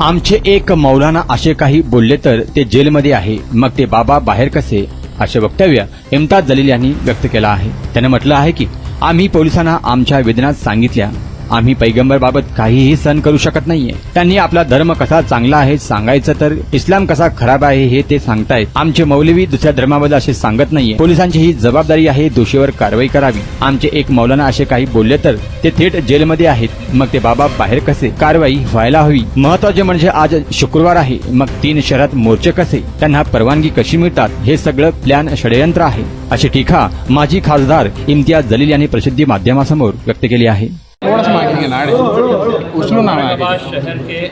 आमचे एक मौलाना असे काही बोलले तर ते जेलमध्ये आहे, मग ते बाबा बाहेर कसे, असे वक्तव्य इम्तियाज जलील यांनी व्यक्त केलं आहे. त्याने म्हटलं आहे की आम्ही पोलिसांना आमच्या वेदना सांगितल्या, आम्ही पैगंबर बाबत काहीही सहन करू शकत नाहीये. त्यांनी आपला धर्म कसा चांगला आहे सांगायचं तर इस्लाम कसा खराब आहे हे ते सांगतायत. आमचे मौलवी दुसऱ्या धर्माबद्दल असे सांगत नाहीये. पोलिसांची ही जबाबदारी आहे, दोषीवर कारवाई करावी. आमचे एक मौलाना असे काही बोलले तर ते थेट जेलमध्ये आहेत, मग ते बाबा बाहेर कसे, कारवाई व्हायला हवी. महत्वाचे म्हणजे आज शुक्रवार आहे, मग 3 शहरात मोर्चे कसे, त्यांना परवानगी कशी मिळतात, हे सगळं प्लॅन षडयंत्र आहे, अशी टीका माजी खासदार इम्तियाज जलील यांनी प्रसिद्धी माध्यमासमोर व्यक्त केली आहे. औरंगाबाद शहर के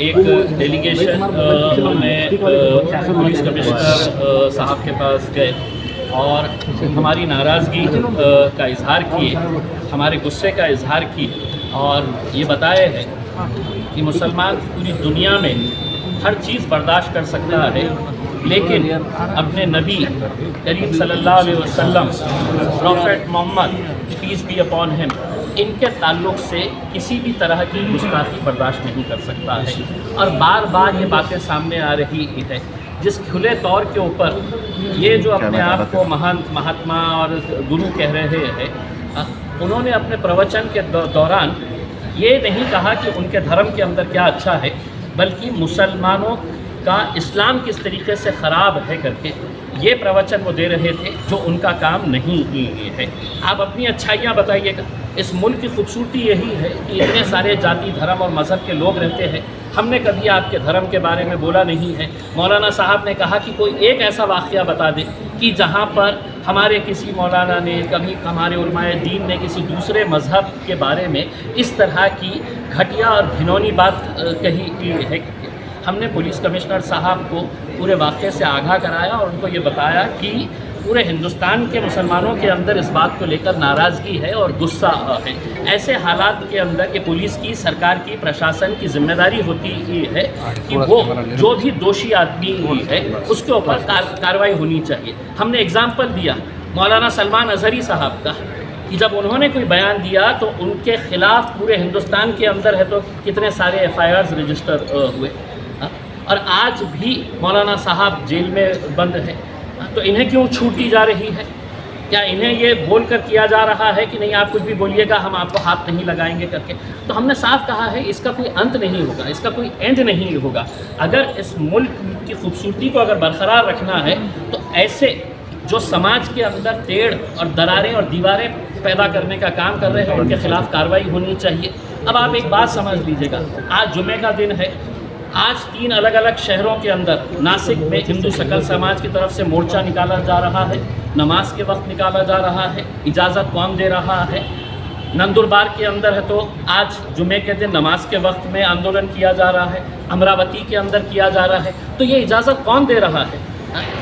एक डेलीगेशन हमने पुलिस कमिश्नर साहब के पास गए और हमारी नाराज़गी का इजहार किए, हमारे गुस्से का इजहार किए और ये बताए हैं कि मुसलमान पूरी दुनिया में हर चीज़ बर्दाश्त कर सकता है, लेकिन अपने नबी करीम सल्लल्लाहु अलैहि वसल्लम prophet Muhammad peace be upon him, इनके ताल्लुक़ से किसी भी तरह की गुस्ताखी बर्दाश्त नहीं कर सकता है. और बार बार ये बातें सामने आ रही है, जिस खुले तौर के ऊपर ये जो अपने आप को महंत, महात्मा और गुरु कह रहे हैं, उन्होंने अपने प्रवचन के दौरान ये नहीं कहा कि उनके धर्म के अंदर क्या अच्छा है, बल्कि मुसलमानों का इस्लाम किस तरीके से ख़राब है करके ये प्रवचन वो दे रहे थे, जो उनका काम नहीं है. आप अपनी अच्छाइयाँ बताइएगा. इस मुल्क की खूबसूरती यही है कि इतने सारे जाति, धर्म और मज़हब के लोग रहते हैं. हमने कभी आपके धर्म के बारे में बोला नहीं है. मौलाना साहब ने कहा कि कोई एक ऐसा वाक़या बता दे कि जहाँ पर हमारे किसी मौलाना ने, कभी हमारे उलमाए दीन ने किसी दूसरे मज़हब के बारे में इस तरह की घटिया और घिनौनी बात कही है. हमने पुलिस कमिश्नर साहब को पूरे वाक़े से आगाह कराया और उनको ये बताया कि पूरे हिंदुस्तान के मुसलमानों के अंदर इस बात को लेकर नाराज़गी है और गुस्सा है. ऐसे हालात के अंदर कि पुलिस की, सरकार की, प्रशासन की जिम्मेदारी होती है कि वो जो भी दोषी आदमी है उसके ऊपर कार्रवाई होनी चाहिए. हमने एग्ज़ाम्पल दिया मौलाना सलमान अज़हरी साहब का कि जब उन्होंने कोई बयान दिया तो उनके ख़िलाफ़ पूरे हिंदुस्तान के अंदर है तो कितने सारे FIRs रजिस्टर हुए, और आज भी मौलाना साहब जेल में बंद है. तो इन्हें क्यों छूट दी जा रही है? क्या इन्हें ये बोल कर किया जा रहा है कि नहीं आप कुछ भी बोलिएगा, हम आपको हाथ नहीं लगाएंगे करके? तो हमने साफ कहा है इसका कोई अंत नहीं होगा, इसका कोई एंड नहीं होगा. अगर इस मुल्क की खूबसूरती को अगर बरकरार रखना है तो ऐसे जो समाज के अंदर टेढ़ और दरारें और दीवारें पैदा करने का काम कर रहे हैं, उनके खिलाफ कार्रवाई होनी चाहिए. अब आप एक बात समझ लीजिएगा, आज जुमे का दिन है. आज 3 अलग अलग शहरों के अंदर, नासिक में हिंदू सकल समाज की तरफ से मोर्चा निकाला जा रहा है, नमाज के वक्त निकाला जा रहा है, इजाज़त कौन दे रहा है. नंदुरबार के अंदर है तो आज जुमे के दिन नमाज के वक्त में आंदोलन किया जा रहा है, अमरावती के अंदर किया जा रहा है. तो ये इजाज़त कौन दे रहा है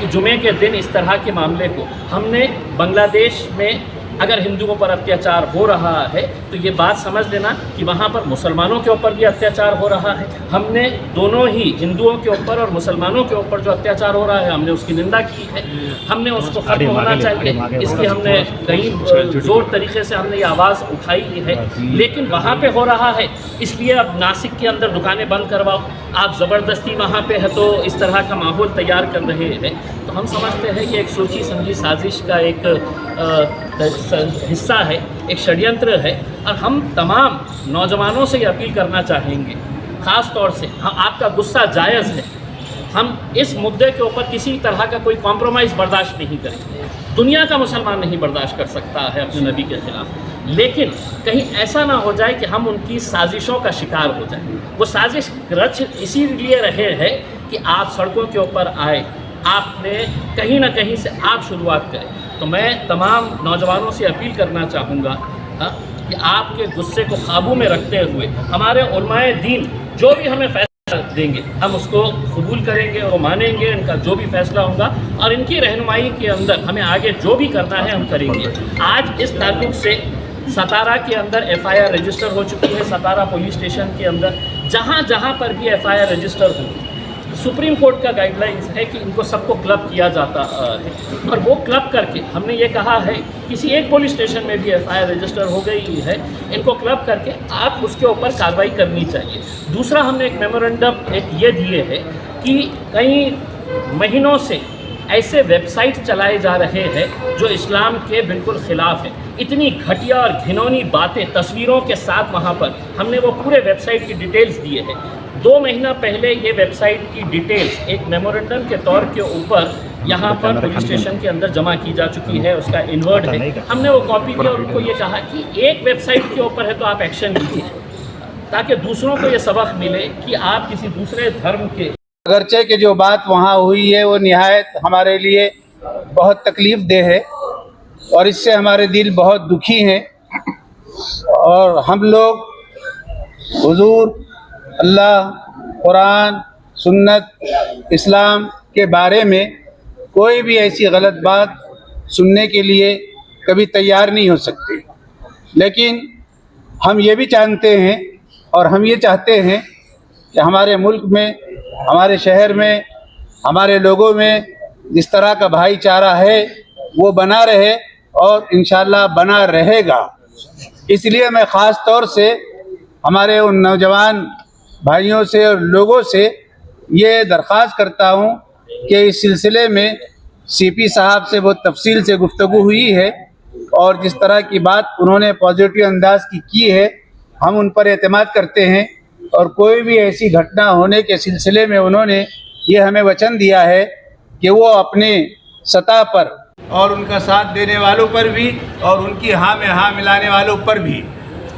कि जुमे के दिन इस तरह के मामले को? हमने बांग्लादेश में अगर हिंदुओं पर अत्याचार हो रहा है तो ये बात समझ लेना कि वहाँ पर मुसलमानों के ऊपर भी अत्याचार हो रहा है. हमने दोनों ही हिंदुओं के ऊपर और मुसलमानों के ऊपर जो अत्याचार हो रहा है, हमने उसकी निंदा की है. हमने उसको खत्म होना चाहिए, इसकी हमने कई जोर तरीके से हमने ये आवाज़ उठाई है. लेकिन वहाँ पे हो रहा है इसलिए अब नासिक के अंदर दुकानें बंद करवाओ, आप ज़बरदस्ती वहाँ पे है तो इस तरह का माहौल तैयार कर रहे हैं. तो हम समझते हैं कि एक सोची समझी साजिश का एक हिस्सा है, एक षड्यंत्र है. और हम तमाम नौजवानों से ये अपील करना चाहेंगे, ख़ास तौर से आपका गुस्सा जायज़ है, हम इस मुद्दे के ऊपर किसी तरह का कोई कॉम्प्रोमाइज़ बर्दाश्त नहीं करेंगे. दुनिया का मुसलमान नहीं बर्दाश्त कर सकता है अपने नबी के ख़िलाफ़, लेकिन कहीं ऐसा ना हो जाए कि हम उनकी साजिशों का शिकार हो जाए. वो साजिश रच इसीलिए रहे हैं कि आप सड़कों के ऊपर आए, आपने कहीं ना कहीं से आप शुरुआत करें. तो मैं तमाम नौजवानों से अपील करना चाहूँगा कि आपके गुस्से को काबू में रखते हुए हमारे उलमाए दीन जो भी हमें फैसला देंगे हम उसको कबूल करेंगे और मानेंगे, इनका जो भी फैसला होगा और इनकी रहनुमाई के अंदर हमें आगे जो भी करना है हम करेंगे. आज इस ताल्लुक़ से सतारा के अंदर FIR रजिस्टर हो चुकी है. सतारा पुलिस स्टेशन के अंदर जहाँ जहाँ पर भी FIR रजिस्टर होगी, सुप्रीम कोर्ट का गाइडलाइंस है कि इनको सबको क्लब किया जाता है, और वो क्लब करके हमने ये कहा है किसी एक पुलिस स्टेशन में भी एफआईआर रजिस्टर हो गई है, इनको क्लब करके आप उसके ऊपर कार्रवाई करनी चाहिए। दूसरा हमने एक मेमोरेंडम एक ये दिए है कि कई महीनों से ऐसे वेबसाइट चलाए जा रहे हैं जो इस्लाम के बिल्कुल ख़िलाफ़ है। इतनी घटिया और घिनौनी बातें तस्वीरों के साथ वहाँ पर हमने वो पूरे वेबसाइट की डिटेल्स दिए हैं। 2 महीना पहले ये वेबसाइट की डिटेल्स एक मेमोरेंडम के तौर के ऊपर यहाँ पर पुलिस स्टेशन के अंदर जमा की जा चुकी है, उसका इन्वर्ड है। हमने वो कॉपी किया और उनको ये कहा कि एक वेबसाइट के ऊपर है तो आप एक्शन लीजिए, ताकि दूसरों को ये सबक मिले कि आप किसी दूसरे धर्म के अगरचे कि जो बात वहाँ हुई है वो निहायत हमारे लिए बहुत तकलीफ़ देह है और इससे हमारे दिल बहुत दुखी हैं, और हम लोग हुजूर, अल्लाह, कुरान, सुन्नत, इस्लाम के बारे में कोई भी ऐसी गलत बात सुनने के लिए कभी तैयार नहीं हो सकते। लेकिन हम ये भी जानते हैं और हम ये चाहते हैं कि हमारे मुल्क में, हमारे शहर में, हमारे लोगों में जिस तरह का भाईचारा है वो बना रहे और इंशाअल्लाह बना रहेगा। इसलिए मैं ख़ास तौर से हमारे उन नौजवान भाइयों से और लोगों से ये दरख्वास्त करता हूँ कि इस सिलसिले में सीपी साहब से बहुत तफसील से गुफ्तगू हुई है और जिस तरह की बात उन्होंने पॉजिटिव अंदाज की है, हम उन पर एतमाद करते हैं। और कोई भी ऐसी घटना होने के सिलसिले में उन्होंने ये हमें वचन दिया है कि वो अपने सतह पर और उनका साथ देने वालों पर भी और उनकी हाँ में हाँ मिलाने वालों पर भी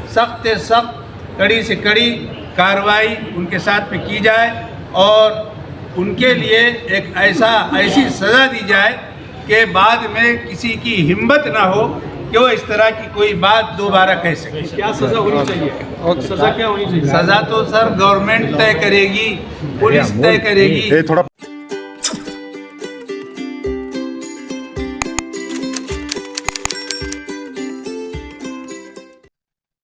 सख्त से सख्त, कड़ी से कड़ी कार्रवाई उनके साथ में की जाए और उनके लिए एक ऐसी सज़ा दी जाए कि बाद में किसी की हिम्मत ना हो कि वो इस तरह की कोई बात दोबारा कह सके। क्या सज़ा होनी चाहिए और सज़ा क्या होनी चाहिए? सज़ा तो सर गवर्नमेंट तय करेगी, पुलिस तय करेगी।